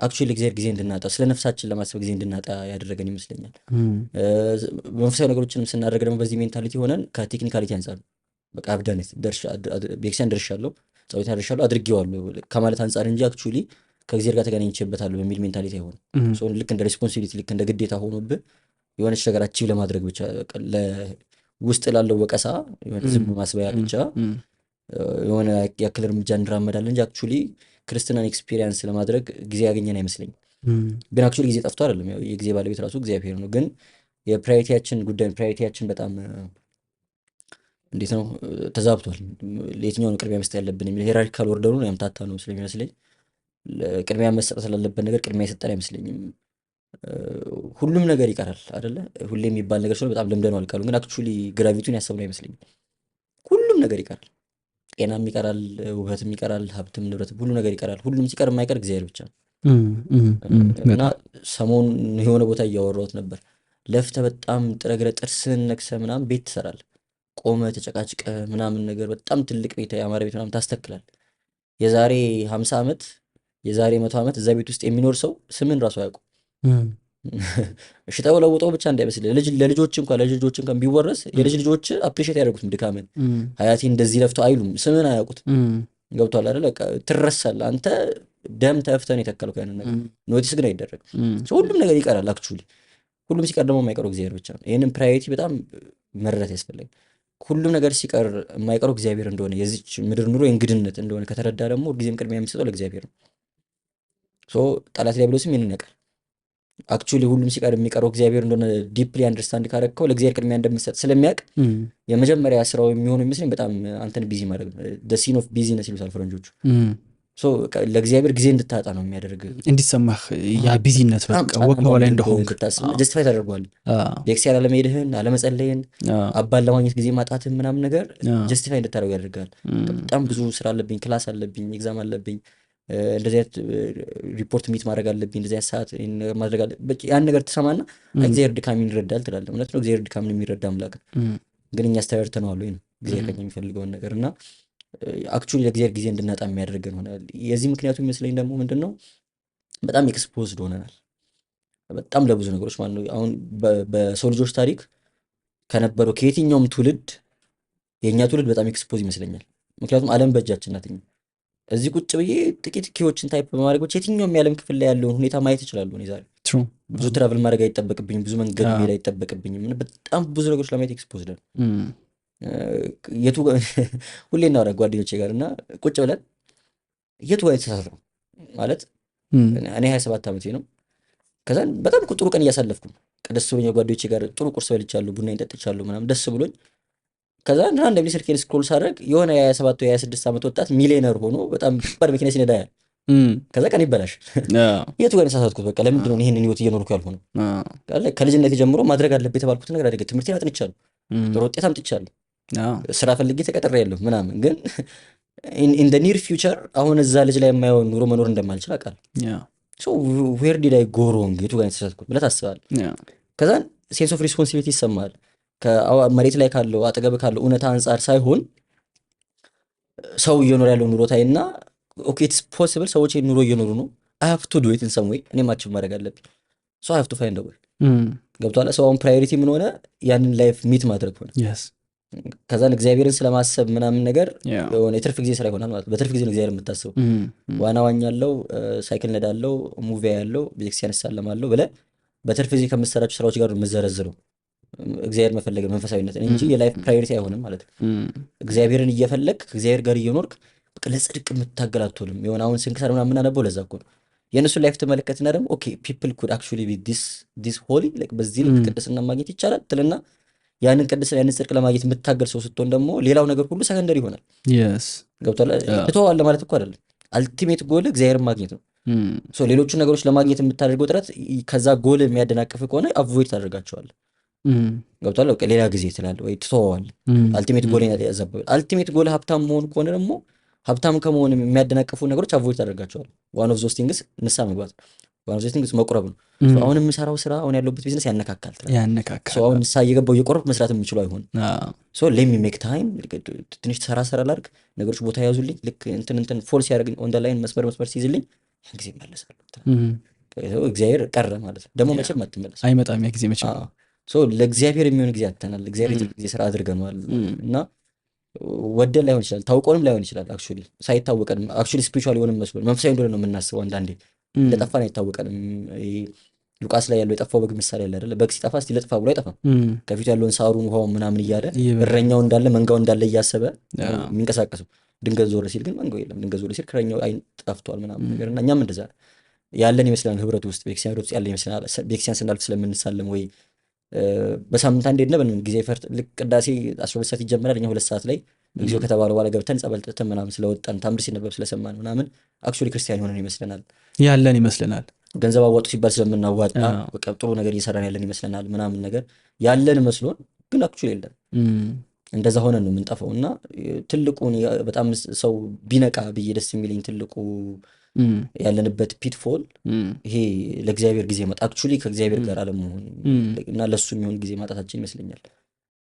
አክቹዋሊ እግዚአብሔር ጊዜ እንድናጣ ስለ ነፍሳችን ለማሰብ ጊዜ እንድናጣ ያደረገን ይመስለኛል። መንፈሳዊ ነገሮችንም ስናደርግ ደግሞ በዚህ ሜንታሊቲ ሆነን ከቴክኒካሊቲ አንጻር በቃ አብዳነት ቤተክርስቲያን ደርሻለሁ፣ ጸሎት ደርሻለሁ፣ አድርጌዋለሁ ከማለት አንጻር እንጂ አክቹዋሊ ከእግዚአብሔር ጋር ተገናኝቼበታለሁ በሚል ሜንታሊቲ አይሆንም። ልክ እንደ ሬስፖንሲቢሊቲ ልክ እንደ ግዴታ ሆኖብህ የሆነች ነገር አቺቭ ለማድረግ ብቻ ውስጥ ላለው ወቀሳ ዝም ማስበያ ብቻ የሆነ ያክል እርምጃ እንራመዳለን እንጂ አክቹዋሊ ክርስትናን ኤክስፒሪየንስ ለማድረግ ጊዜ ያገኘን አይመስለኝም። ግን አክቹዋሊ ጊዜ ጠፍቶ አይደለም፣ ያው የጊዜ ባለቤት ራሱ እግዚአብሔር ነው። ግን የፕራዮሪቲያችን ጉዳይ ፕራዮሪቲያችን በጣም እንዴት ነው ተዛብቷል። ለየትኛው ነው ቅድሚያ መስጠት ያለብን የሚል ሄራርኪካል ኦርደሩን ያምታታ ነው ስለሚመስለኝ። ቅድሚያ መስጠት ስላለበት ነገር ቅድሚያ የሰጠን አይመስለኝም። ሁሉም ነገር ይቀራል አይደለ? ሁሌ የሚባል ነገር ስለሆነ በጣም ለምደነዋል ቃሉን። ግን አክቹዋሊ ግራቪቲውን ያሰብነው አይመስለኝም። ሁሉም ነገር ይቀራል። ጤናም ይቀራል፣ ውበትም ይቀራል፣ ሀብትም ንብረትም ሁሉ ነገር ይቀራል። ሁሉም ሲቀር የማይቀር እግዚአብሔር ብቻ ነው። እና ሰሞኑን የሆነ ቦታ እያወራሁት ነበር። ለፍተህ በጣም ጥረግረህ ጥርስህን ነክሰህ ምናምን ቤት ትሰራለህ። ቆመህ ተጨቃጭቀህ ምናምን ነገር በጣም ትልቅ ቤት ያማረ ቤት ምናምን ታስተክላለህ። የዛሬ 50 ዓመት የዛሬ 100 ዓመት እዛ ቤት ውስጥ የሚኖር ሰው ስምን ራሱ አያውቁም። ሽጠው ለውጠው ብቻ እንዳይመስልህ ለልጆች እንኳን ቢወረስ የልጅ ልጆች አፕሪሼት ያደርጉትም ድካምን። ሀያቴ እንደዚህ ለፍተው አይሉም፣ ስምን አያውቁት። ገብቷል አይደለ? ትረሳለህ። አንተ ደም ተፍተህ ነው የተከልከው ያንን ነገር፣ ኖቲስ ግን አይደረግም። ሁሉም ነገር ይቀራል። አክቹዋሊ ሁሉም ሲቀር ደግሞ የማይቀረው እግዚአብሔር ብቻ ነው። ይህንን ፕራዮሪቲ በጣም መረዳት ያስፈልጋል። ሁሉም ነገር ሲቀር የማይቀረው እግዚአብሔር እንደሆነ፣ የዚች ምድር ኑሮ የእንግድነት እንደሆነ ከተረዳ ደግሞ ሁልጊዜም ቅድሚያ የሚሰጠው ለእግዚአብሔር ነው። ጠላት ዲያብሎስም ይህንን ያውቃል። አክቹዋሊ ሁሉም ሲቀር የሚቀረው እግዚአብሔር እንደሆነ ዲፕሊ አንደርስታንድ ካረግከው ለእግዚአብሔር ቅድሚያ እንደምትሰጥ ስለሚያውቅ የመጀመሪያ ስራው የሚሆነው ይመስለኝ በጣም አንተን ቢዚ ማድረግ ነው። ሲን ኦፍ ቢዚነስ ይሉታል ፈረንጆቹ። ለእግዚአብሔር ጊዜ እንድታጣ ነው የሚያደርግ፣ እንዲሰማህ ያ ቢዚነት በቃ ወከባ ላይ እንደሆንክ ጀስቲፋይ ታደርገዋለህ። ቤተክርስቲያን አለመሄድህን፣ አለመጸለይን፣ አባን ለማግኘት ጊዜ ማጣትህን ምናምን ነገር ጀስቲፋይ እንድታደርገው ያደርጋል። በጣም ብዙ ስራ አለብኝ፣ ክላስ አለብኝ፣ ኤግዛም አለብኝ፣ እንደዚህ አይነት ሪፖርት ሚት ማድረግ አለብኝ፣ እንደዚህ አይነት ሰዓት ማድረግ አለ። ያን ነገር ትሰማና እግዚአብሔር ድካሜን ይረዳል ትላለህ። እውነት ነው፣ እግዚአብሔር ድካምን የሚረዳ አምላክ ነው። ግን እኛ አስተያየርተነዋል ወይ ነው እግዚአብሔር ከኛ የሚፈልገውን ነገር እና አክቹዋሊ ለእግዚአብሔር ጊዜ እንድናጣ የሚያደርገን ሆናል። የዚህ ምክንያቱ የሚመስለኝ ደግሞ ምንድን ነው? በጣም ኤክስፖዝድ ሆነናል በጣም ለብዙ ነገሮች ማለት ነው። አሁን በሰው ልጆች ታሪክ ከነበረው ከየትኛውም ትውልድ የእኛ ትውልድ በጣም ኤክስፖዝ ይመስለኛል። ምክንያቱም ዓለም በእጃችን ናት። እዚህ ቁጭ ብዬ ጥቂት ኪዎችን ታይፕ በማድረግ ብቻ የትኛውም የዓለም ክፍል ላይ ያለውን ሁኔታ ማየት ይችላሉ። እኔ ዛሬ ብዙ ትራቭል ማድረግ አይጠበቅብኝም፣ ብዙ መንገድ መሄድ አይጠበቅብኝም። በጣም ብዙ ነገሮች ለማየት ኤክስፖዝድ ነው። የቱ ሁሌ እናወራ ጓደኞቼ ጋር እና ቁጭ ብለን የቱ ጋር የተሳሳትነው ማለት እኔ 27 ዓመቴ ነው። ከዛ በጣም ጥሩ ቀን እያሳለፍኩ ደስ ብሎኝ ጓደኞቼ ጋር ጥሩ ቁርስ በልቻለሁ፣ ቡና ጠጥቻለሁ ምናምን ደስ ብሎኝ ከዛ አንድ ጊዜ ስልኬን ስክሮል ሳደርግ የሆነ የ27 የ26 ዓመት ወጣት ሚሊዮነር ሆኖ በጣም ከባድ መኪና ሲነዳ ያል። ከዛ ቀን ይበላሽ የቱ ጋር የተሳሳትኩት? በቃ ለምንድን ነው ይሄንን ህይወት እየኖርኩ ያልሆነው? ከልጅነት ጀምሮ ማድረግ አለብኝ የተባልኩት ነገር አደረገ። ትምህርቴን አጥንቻለሁ፣ ጥሩ ውጤት አምጥቻለሁ፣ ስራ ፈልጌ ተቀጥሬያለሁ ምናምን። ግን ኢን ዘ ኒር ፊውቸር አሁን እዛ ልጅ ላይ የማየውን ኑሮ መኖር እንደማልችል አውቃለሁ። ዌር ዲድ አይ ጎ ሮንግ? የቱ ጋር የተሳሳትኩት ብለህ ታስባለህ። ከዛ ሴንስ ኦፍ ሪስፖንሲቢሊቲ ይሰማል። መሬት ላይ ካለው አጠገብ ካለው እውነታ አንጻር ሳይሆን ሰው እየኖረ ያለው ኑሮ ታይና ኦኬ ኢትስ ፖሲብል ሰዎች ኑሮ እየኖሩ ነው። አይ ሃቭ ቱ ዱ ኢት ኢን ሰም ዌይ። እኔ ማችብ ማድረግ አለብኝ። ሶ አይ ሃቭ ቱ ፋይንድ አ ዌይ። ገብቷል። ሰው አሁን ፕራዮሪቲ ምን ሆነ? ያንን ላይፍ ሚት ማድረግ ሆነ። ከዛን እግዚአብሔርን ስለማሰብ ምናምን ነገር የሆነ የትርፍ ጊዜ ስራ ይሆናል ማለት ነው። በትርፍ ጊዜ ነው እግዚአብሔር የምታስበው። ዋና ዋኛለው፣ ሳይክል ነዳለው፣ ሙቪ ያለው፣ ቤተክርስቲያን እሳለማለሁ ብለህ በትርፍ ጊዜ ከምትሰራቸው ስራዎች ጋር የምትዘረዝረው እግዚአብሔር መፈለግ መንፈሳዊነትን እንጂ የላይፍ ፕራዮሪቲ አይሆንም ማለት ነው። እግዚአብሔርን እየፈለግ ከእግዚአብሔር ጋር እየኖርክ በቃ ለጽድቅ የምትታገል አትሆንም። የሆነ አሁን ስንክሳር ምናምን የምናነበው ለዛ እኮ ነው። የእነሱን ላይፍ ትመለከትና ደግሞ ኦኬ ፒፕል ኩድ አክቹዋሊ ቢ ዲስ ሆሊ ላይክ በዚህ ልክ ቅድስና ማግኘት ይቻላል ትልና ያንን ቅድስና ያንን ጽድቅ ለማግኘት የምትታገል ሰው ስትሆን ደግሞ ሌላው ነገር ሁሉ ሰከንደሪ ይሆናል። ገብቶሃል? ትተዋለህ ማለት እኮ አይደለም። አልቲሜት ጎል እግዚአብሔርን ማግኘት ነው። ሌሎቹ ነገሮች ለማግኘት የምታደርገው ጥረት ከዛ ጎል የሚያደናቅፍ ከሆነ አቮይድ ታደርጋቸዋለህ። ገብቷል? በቃ ሌላ ጊዜ ትላለህ ወይ ትተዋዋለህ። አልቲሜት ጎል ያዛባል። አልቲሜት ጎል ሀብታም መሆን ከሆነ ደግሞ ሀብታም ከመሆን የሚያደናቅፉ ነገሮች አቮይድ ታደርጋቸዋለህ። ዋን ኦፍ ዞስ ቲንግስ ንስሐ መግባት፣ ዋን ኦፍ ዞስ ቲንግስ መቁረብ ነው። አሁን የምሰራው ስራ አሁን ያለሁበት ቢዝነስ ያነካካል ትላለህ። አሁን ንስሐ እየገባሁ እየቆረብኩ መስራት የምችለው አይሆንም። ሌት ሚ ሜክ ታይም፣ ትንሽ ሰራ ላድርግ፣ ነገሮች ቦታ ያዙልኝ። ልክ እንትን ፎል ሲያደርግኝ ኦን ዘ ላይን መስመር ሲይዝልኝ ጊዜ እመለሳለሁ። እግዚአብሔር ቀረ ማለት ነው። ደግሞ መቼም አትመለስ አይመጣም ያ ጊዜ መቼም። ለእግዚአብሔር የሚሆን ጊዜ አጥተናል። እግዚአብሔር ጊዜ ስራ አድርገነዋል እና ወደን ላይሆን ይችላል፣ ታውቆንም ላይሆን ይችላል። አክቹዋሊ ሳይታወቀንም አክቹዋሊ ስፒሪቹዋል የሆነ መስሎን መንፈሳዊ እንደሆነ ነው የምናስበው። አንዳንዴ እንደጠፋን አይታወቀንም። ሉቃስ ላይ ያለው የጠፋው በግ ምሳሌ ያለ አይደለ? በግ ሲጠፋ እስቲ ልጥፋ ብሎ አይጠፋም። ከፊቱ ያለውን ሳሩን ውሃውን ምናምን እያለ እረኛው እንዳለ መንጋው እንዳለ እያሰበ የሚንቀሳቀሰው፣ ድንገት ዞር ሲል ግን መንጋው የለም። ድንገት ዞር ሲል ከእረኛው አይን ጠፍቷል ምናምን ነገር እና እኛም እንደዛ ያለን ይመስለናል። ህብረቱ ውስጥ ቤተክርስቲያን ህብረት ውስጥ ያለን ይመስለናል። ቤተክርስቲያን ስናልፍ ስለምንሳለም ወይ በሳምንት አንዴ ሄድን በምን ጊዜ ፈርጥ ልክ ቅዳሴ 12 ሰዓት ይጀምራል። እኛ 2 ሰዓት ላይ እግዚኦ ከተባለ በኋላ ገብተን ጸበል ጠጥተን ምናምን ስለወጣን ታምር ሲነበብ ስለሰማን ምናምን አክቹዋሊ ክርስቲያን የሆነን ይመስለናል፣ ያለን ይመስለናል። ገንዘብ አዋጡ ሲባል ስለምናዋጣ በቃ ጥሩ ነገር እየሰራን ያለን ይመስለናል ምናምን ነገር ያለን መስሎን ግን አክቹዋሊ የለም። እንደዛ ሆነን ነው የምንጠፋው። እና ትልቁን በጣም ሰው ቢነቃ ብዬ ደስ የሚለኝ ትልቁ ያለንበት ፒትፎል ይሄ ለእግዚአብሔር ጊዜ ማጣት አክቹዋሊ ከእግዚአብሔር ጋር አለመሆን እና ለሱ የሚሆን ጊዜ ማጣታችን ይመስለኛል።